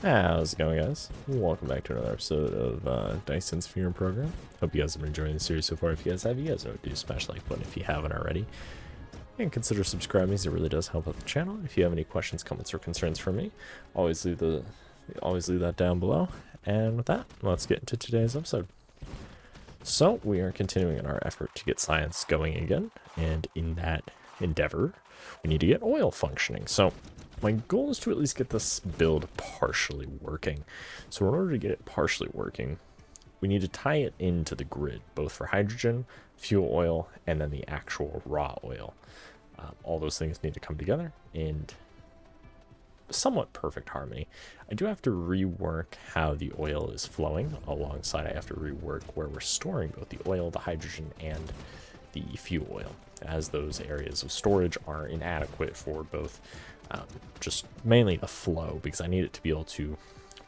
How's it going, guys? Welcome back to another episode of Dyson Sphere Program. Hope you guys have been enjoying the series so far. If you guys have, you guys know what to do. Smash the like button if you haven't already. And consider subscribing, as it really does help out the channel. If you have any questions, comments, or concerns for me, always leave that down below. And with that, let's get into today's episode. So, we are continuing in our effort to get science going again. And in that endeavor, we need to get oil functioning. So, my goal is to at least get this build partially working. So in order to get it partially working, we need to tie it into the grid, both for hydrogen, fuel oil, and then the actual raw oil. All those things need to come together in somewhat perfect harmony. I do have to rework how the oil is flowing. Alongside, I have to rework where we're storing both the oil, the hydrogen, and the fuel oil, as those areas of storage are inadequate for both just mainly the flow, because I need it to be able to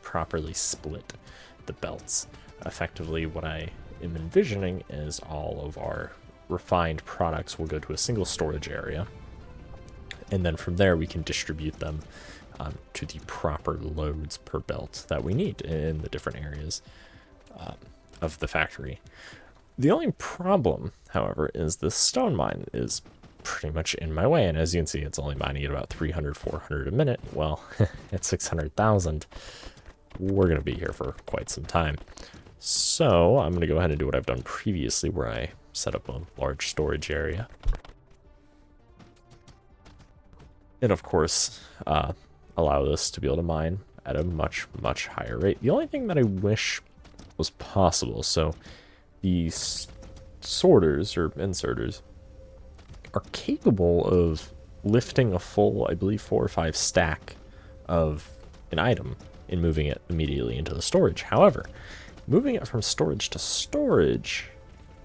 properly split the belts. Effectively, what I am envisioning is all of our refined products will go to a single storage area, and then from there we can distribute them to the proper loads per belt that we need in the different areas of the factory. The only problem, however, is this stone mine is pretty much in my way, and as you can see, it's only mining at about 300, 400 a minute. Well, at 600,000, we're going to be here for quite some time. So I'm going to go ahead and do what I've done previously, where I set up a large storage area. And of course, allow this to be able to mine at a much, much higher rate. The only thing that I wish was possible, so these sorters or inserters are capable of lifting a full, I believe, 4 or 5 stack of an item and moving it immediately into the storage. However, moving it from storage to storage,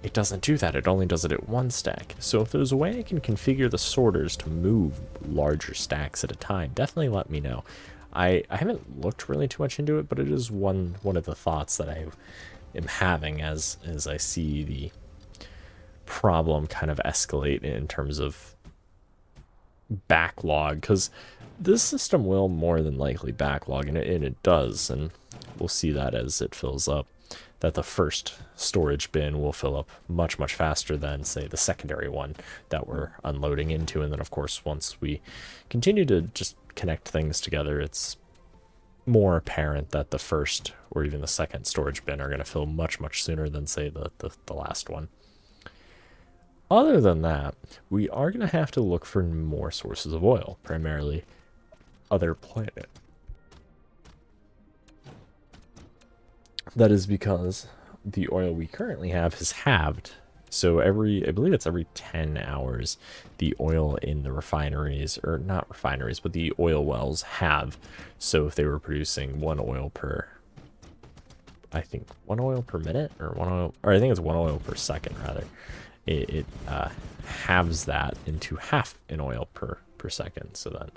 it doesn't do that. It only does it at 1 stack. So if there's a way I can configure the sorters to move larger stacks at a time, definitely let me know. I haven't looked really too much into it, but it is one of the thoughts that I am having as I see the problem kind of escalate in terms of backlog, because this system will more than likely backlog, and it does, and we'll see that as it fills up, that the first storage bin will fill up much faster than, say, the secondary one that we're unloading into. And then of course, once we continue to just connect things together, it's more apparent that the first or even the second storage bin are going to fill much sooner than, say, the last one. Other than that, we are going to have to look for more sources of oil, primarily other planet. That is because the oil we currently have is halved. So I believe it's every 10 hours, the oil in the refineries, or not refineries, but the oil wells have. So if they were producing one oil per minute, or I think it's 1 oil per second, rather. It halves that into half an oil per second. So then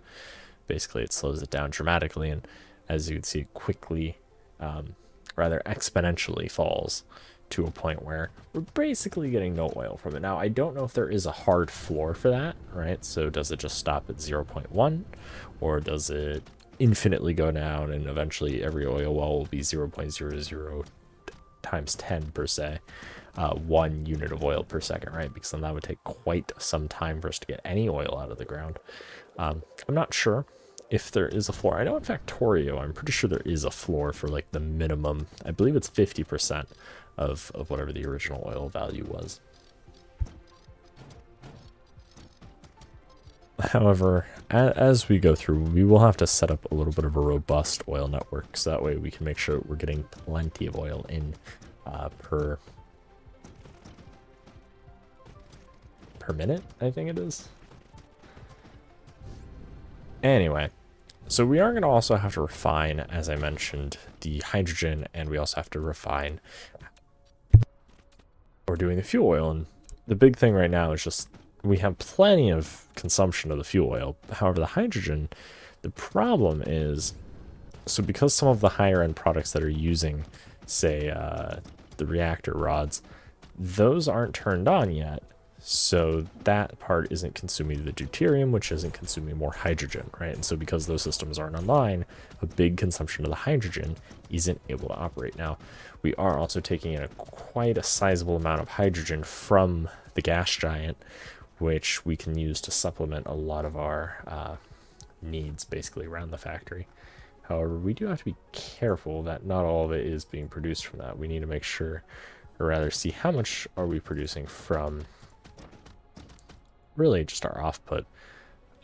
basically it slows it down dramatically, and as you can see, quickly, rather exponentially falls to a point where we're basically getting no oil from it. Now, I don't know if there is a hard floor for that, right? So does it just stop at 0.1, or does it infinitely go down and eventually every oil well will be 0.00 times 10 per se, 1 unit of oil per second, right? Because then that would take quite some time for us to get any oil out of the ground. I'm not sure if there is a floor. I know in Factorio, I'm pretty sure there is a floor for like the minimum. I believe it's 50% of whatever the original oil value was. However, as we go through, we will have to set up a little bit of a robust oil network, so that way we can make sure we're getting plenty of oil in per minute, I think it is. Anyway, so we are going to also have to refine, as I mentioned, the hydrogen, and we also have to refine, we're doing the fuel oil. And the big thing right now is just we have plenty of consumption of the fuel oil. However, the hydrogen, the problem is, so because some of the higher end products that are using, say, the reactor rods, those aren't turned on yet. So that part isn't consuming the deuterium, which isn't consuming more hydrogen, right? And so because those systems aren't online, a big consumption of the hydrogen isn't able to operate. Now, we are also taking in quite a sizable amount of hydrogen from the gas giant, which we can use to supplement a lot of our needs basically around the factory. However, we do have to be careful that not all of it is being produced from that. We need to make sure, or rather see how much are we producing from really just our output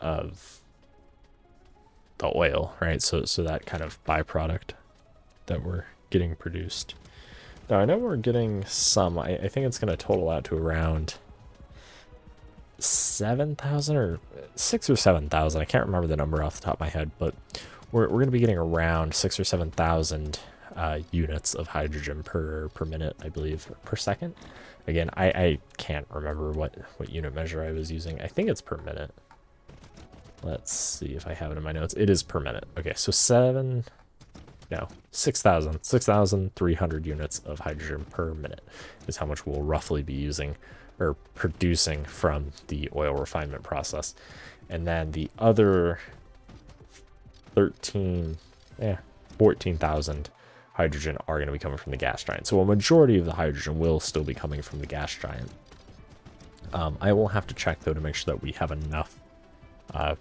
of the oil, right? So that kind of byproduct that we're getting produced. Now, I know we're getting some, I think it's going to total out to around 7,000 or 6 or 7,000. I can't remember the number off the top of my head, but we're going to be getting around 6 or 7,000 units of hydrogen per minute, I believe, per second. Again, I can't remember what unit measure I was using. I think it's per minute. Let's see if I have it in my notes. It is per minute. Okay, so 6,300 units of hydrogen per minute is how much we'll roughly be using or producing from the oil refinement process. And then the other 14,000 hydrogen are going to be coming from the gas giant. So a majority of the hydrogen will still be coming from the gas giant. I will have to check, though, to make sure that we have enough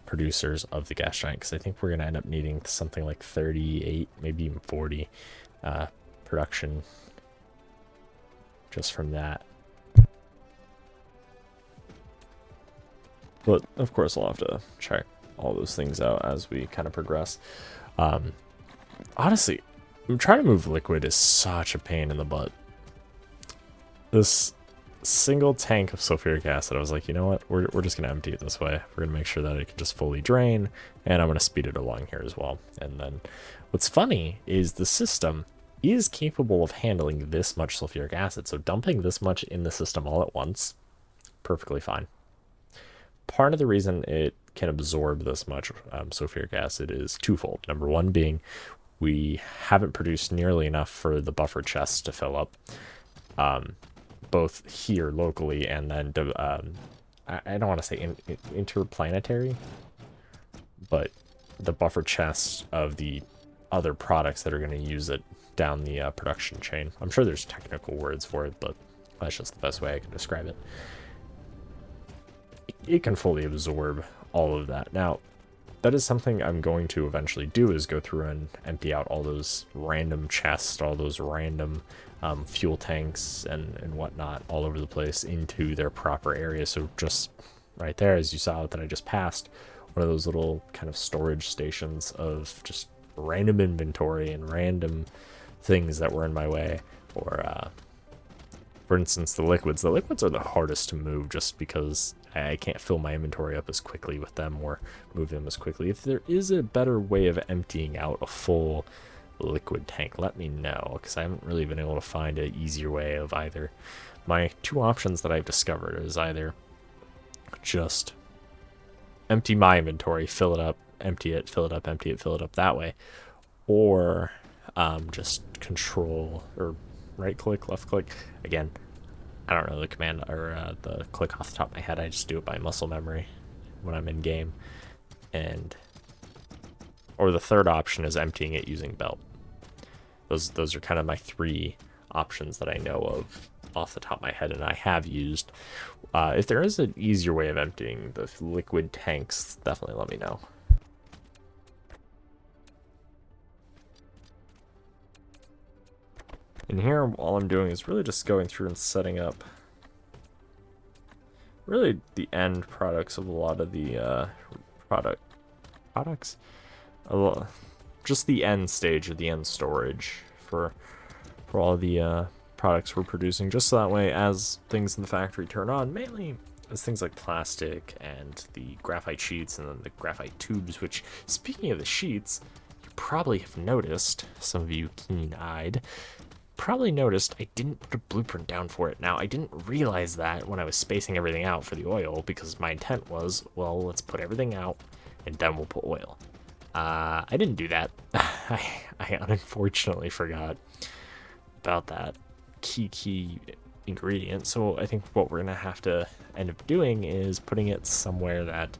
producers of the gas giant, because I think we're going to end up needing something like 38, maybe even 40 production just from that. But of course, I'll have to check all those things out as we kind of progress. Honestly, trying to move liquid is such a pain in the butt. This single tank of sulfuric acid, I was like, you know what, we're just going to empty it this way. We're going to make sure that it can just fully drain, and I'm going to speed it along here as well. And then what's funny is the system is capable of handling this much sulfuric acid, so dumping this much in the system all at once, perfectly fine. Part of the reason it can absorb this much sulfuric acid is twofold. Number one being we haven't produced nearly enough for the buffer chests to fill up, both here locally and then I don't want to say interplanetary, but the buffer chests of the other products that are going to use it down the production chain. I'm sure there's technical words for it, but that's just the best way I can describe it. It can fully absorb all of that. Now, that is something I'm going to eventually do, is go through and empty out all those random chests, all those random fuel tanks and whatnot all over the place into their proper area. So just right there, as you saw that I just passed, one of those little kind of storage stations of just random inventory and random things that were in my way. Or for instance, the liquids. The liquids are the hardest to move just because I can't fill my inventory up as quickly with them or move them as quickly. If there is a better way of emptying out a full liquid tank, let me know, because I haven't really been able to find an easier way of either. My two options that I've discovered is either just empty my inventory, fill it up, empty it, fill it up, empty it, fill it up that way, or just control or right click, left click. Again, I don't know the command or the click off the top of my head. I just do it by muscle memory when I'm in game. Or the third option is emptying it using belt. Those are kind of my three options that I know of off the top of my head and I have used. If there is an easier way of emptying the liquid tanks, definitely let me know. And here, all I'm doing is really just going through and setting up really the end products of a lot of the products. Just the end stage or the end storage for all the products we're producing, just so that way as things in the factory turn on, mainly as things like plastic and the graphite sheets and then the graphite tubes, which, speaking of the sheets, you probably have noticed, some of you keen-eyed, probably noticed I didn't put a blueprint down for it. Now, I didn't realize that when I was spacing everything out for the oil, because my intent was, well, let's put everything out and then we'll put oil. I didn't do that. I unfortunately forgot about that key ingredient. So I think what we're going to have to end up doing is putting it somewhere that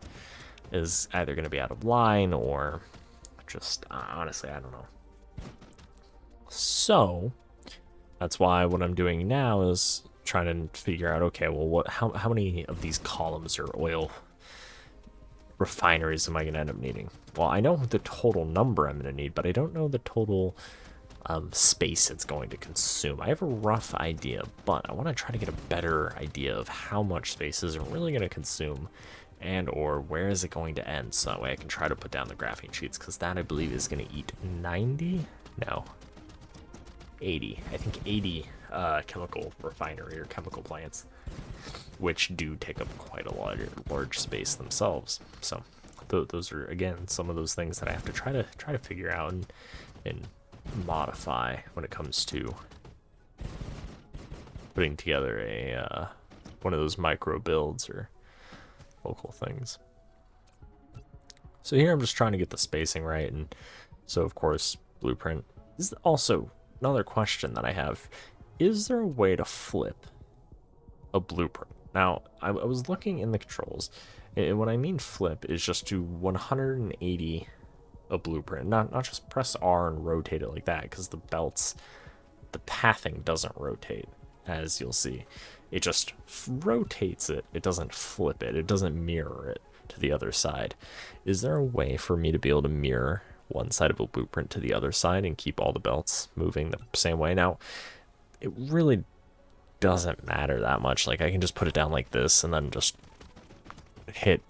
is either going to be out of line or just, honestly, I don't know. So that's why what I'm doing now is trying to figure out, okay, well, how many of these columns or oil refineries am I going to end up needing? Well, I know the total number I'm going to need, but I don't know the total space it's going to consume. I have a rough idea, but I want to try to get a better idea of how much space is it really going to consume, and or where is it going to end, so that way I can try to put down the graphene sheets, because that I believe is going to eat 90? No. 80. I think 80 chemical refinery or chemical plants, which do take up quite a large space themselves. So those are, again, some of those things that I have to try to figure out and modify when it comes to putting together a one of those micro builds or local things. So here I'm just trying to get the spacing right, and so of course blueprint is also another question that I have. Is there a way to flip a blueprint? Now, I was looking in the controls, and what I mean flip is just to 180 a blueprint, not just press R and rotate it like that, because the belts, the pathing doesn't rotate, as you'll see. It just rotates it. It doesn't flip it. It doesn't mirror it to the other side. Is there a way for me to be able to mirror one side of a blueprint to the other side and keep all the belts moving the same way? Now, it really doesn't matter that much. Like, I can just put it down like this and then just hit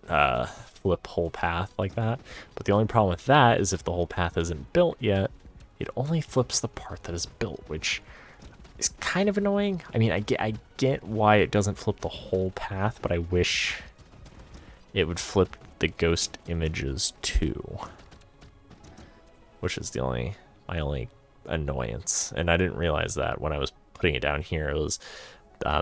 flip whole path like that. But the only problem with that is if the whole path isn't built yet, it only flips the part that is built, which is kind of annoying. I mean, I get why it doesn't flip the whole path, but I wish it would flip the ghost images too, which is my only annoyance. And I didn't realize that when I was putting it down here. It was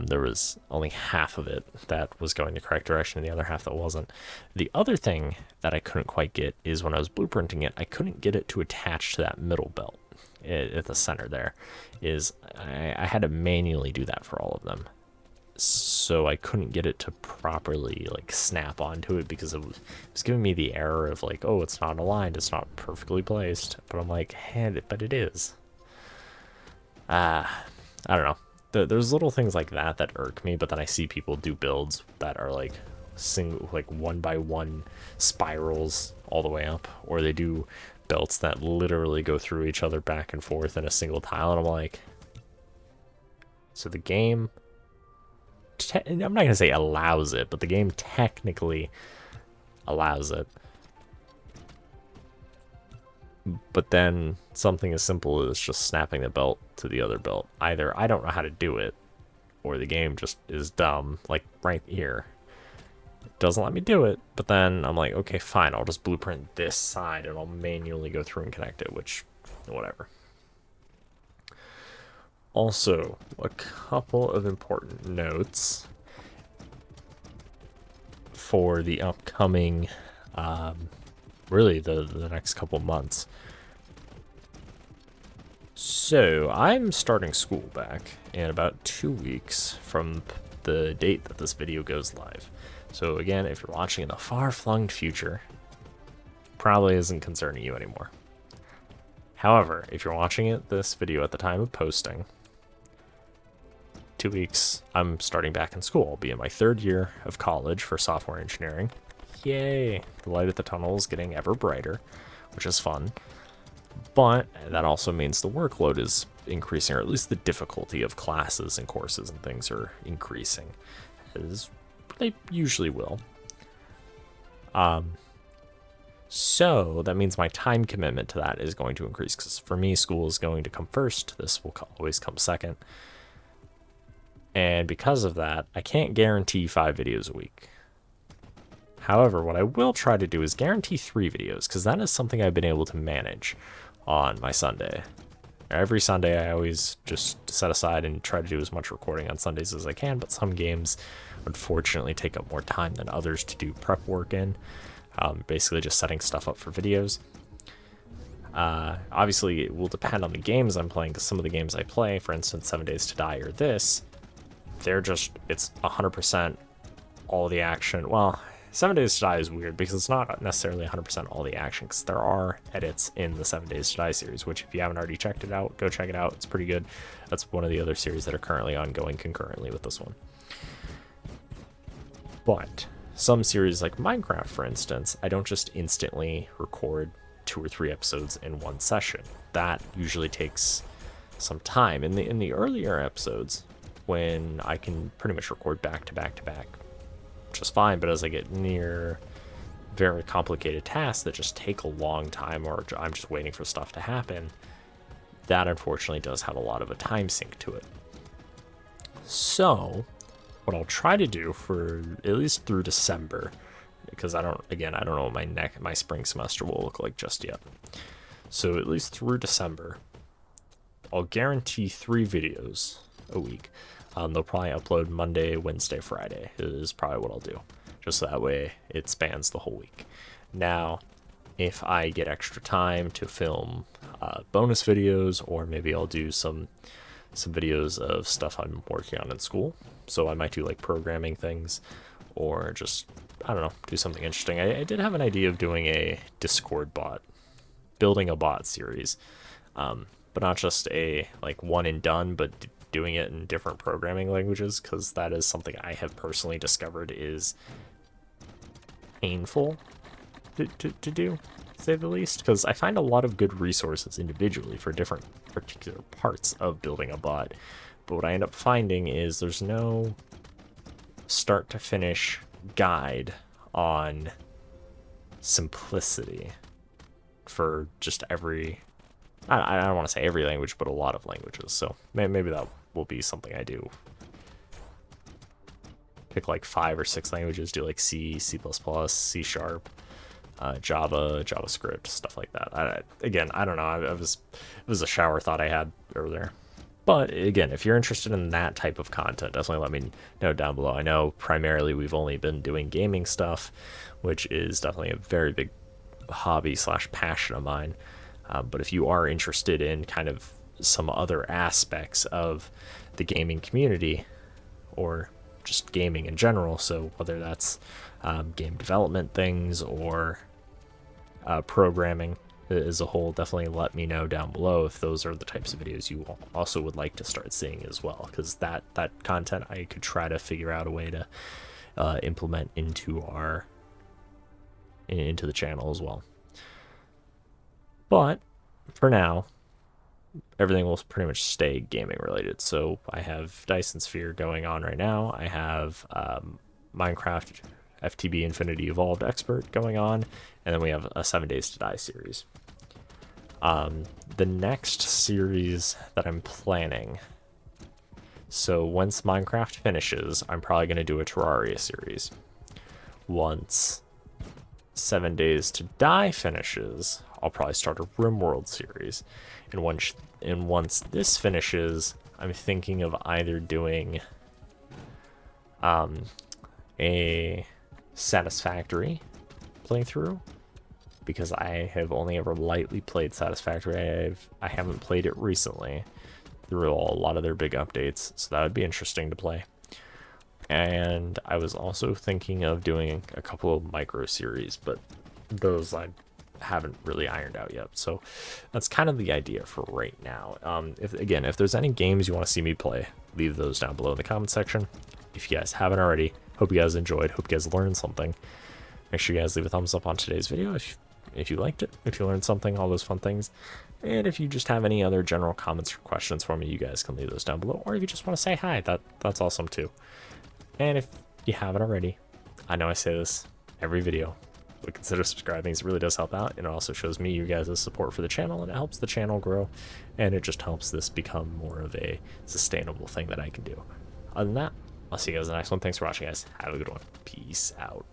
there was only half of it that was going the correct direction and the other half that wasn't. The other thing that I couldn't quite get is when I was blueprinting it, I couldn't get it to attach to that middle belt at the center there. I had to manually do that for all of them. So I couldn't get it to properly like snap onto it, because it was giving me the error of like, oh, it's not aligned, it's not perfectly placed. But I'm like, hey, but it is. I don't know. There's little things like that irk me, but then I see people do builds that are like like 1x1 spirals all the way up, or they do belts that literally go through each other back and forth in a single tile, and I'm like, so the game, I'm not gonna say allows it, but the game technically allows it. But then something as simple as just snapping the belt to the other belt, either I don't know how to do it, or the game just is dumb. Like right here, it doesn't let me do it. But then I'm like, okay, fine, I'll just blueprint this side and I'll manually go through and connect it, which, whatever. Also, a couple of important notes for the upcoming really the next couple months. So I'm starting school back in about 2 weeks from the date that this video goes live. So again, if you're watching in the far-flung future, probably isn't concerning you anymore. However, if you're watching this video at the time of posting, 2 weeks, I'm starting back in school. I'll be in my 3rd year of college for software engineering. Yay! The light at the tunnel is getting ever brighter, which is fun. But that also means the workload is increasing, or at least the difficulty of classes and courses and things are increasing, as they usually will. So that means my time commitment to that is going to increase, because for me, school is going to come first. This will always come second. And because of that, I can't guarantee 5 videos a week. However, what I will try to do is guarantee 3 videos, because that is something I've been able to manage on my Sunday. Every Sunday, I always just set aside and try to do as much recording on Sundays as I can, but some games, unfortunately, take up more time than others to do prep work in. Basically just setting stuff up for videos. Obviously, it will depend on the games I'm playing, because some of the games I play, for instance, 7 Days to Die or this, they're just, it's 100% all the action. Well, 7 Days to Die is weird because it's not necessarily 100% all the action, because there are edits in the 7 Days to Die series, which if you haven't already checked it out, go check it out. It's pretty good. That's one of the other series that are currently ongoing concurrently with this one. But some series like Minecraft, for instance, I don't just instantly record 2 or 3 episodes in one session. That usually takes some time. In the earlier episodes, when I can pretty much record back to back to back just fine, but as I get near very complicated tasks that just take a long time, or I'm just waiting for stuff to happen, that unfortunately does have a lot of a time sink to it. So what I'll try to do for at least through December, because I don't know what my spring semester will look like just yet. So at least through December, I'll guarantee 3 videos a week. They'll probably upload Monday, Wednesday, Friday is probably what I'll do. Just so that way it spans the whole week. Now, if I get extra time to film bonus videos, or maybe I'll do some videos of stuff I'm working on in school. So I might do like programming things, or just, I don't know, do something interesting. I did have an idea of doing a Discord bot, building a bot series, but not just a like one and done, but doing it in different programming languages, because that is something I have personally discovered is painful to do, to say the least, because I find a lot of good resources individually for different particular parts of building a bot, but what I end up finding is there's no start to finish guide on simplicity for just every, I don't want to say every language, but a lot of languages. So maybe that will be something I do. Pick like 5 or 6 languages, do like C, C++, C#, Java, JavaScript, stuff like that. Again, I don't know. It was a shower thought I had earlier. But again, if you're interested in that type of content, definitely let me know down below. I know primarily we've only been doing gaming stuff, which is definitely a very big hobby / passion of mine. But if you are interested in kind of some other aspects of the gaming community, or just gaming in general, so whether that's game development things or programming as a whole, definitely let me know down below if those are the types of videos you also would like to start seeing as well, because that content I could try to figure out a way to implement into the channel as well. But for now, everything will pretty much stay gaming related. So I have Dyson Sphere going on right now. I have Minecraft FTB Infinity Evolved Expert going on, and then we have a 7 Days to Die series. The next series that I'm planning, so once Minecraft finishes, I'm probably going to do a Terraria series. Once 7 Days to Die finishes, I'll probably start a RimWorld series. And once this finishes, I'm thinking of either doing a Satisfactory playthrough, because I have only ever lightly played Satisfactory. I haven't played it recently through a lot of their big updates, so that would be interesting to play. And I was also thinking of doing a couple of micro series, but those I haven't really ironed out yet. So that's kind of the idea for right now. If there's any games you want to see me play, leave those down below in the comment section. If you guys haven't already, hope you guys enjoyed, hope you guys learned something. Make sure you guys leave a thumbs up on today's video if you liked it, if you learned something, all those fun things. And if you just have any other general comments or questions for me, you guys can leave those down below. Or if you just want to say hi, that's awesome too. And if you haven't already, I know I say this every video, but consider subscribing. It really does help out, and it also shows me you guys' support for the channel, and it helps the channel grow, and it just helps this become more of a sustainable thing that I can do. Other than that, I'll see you guys in the next one. Thanks for watching, guys. Have a good one. Peace out.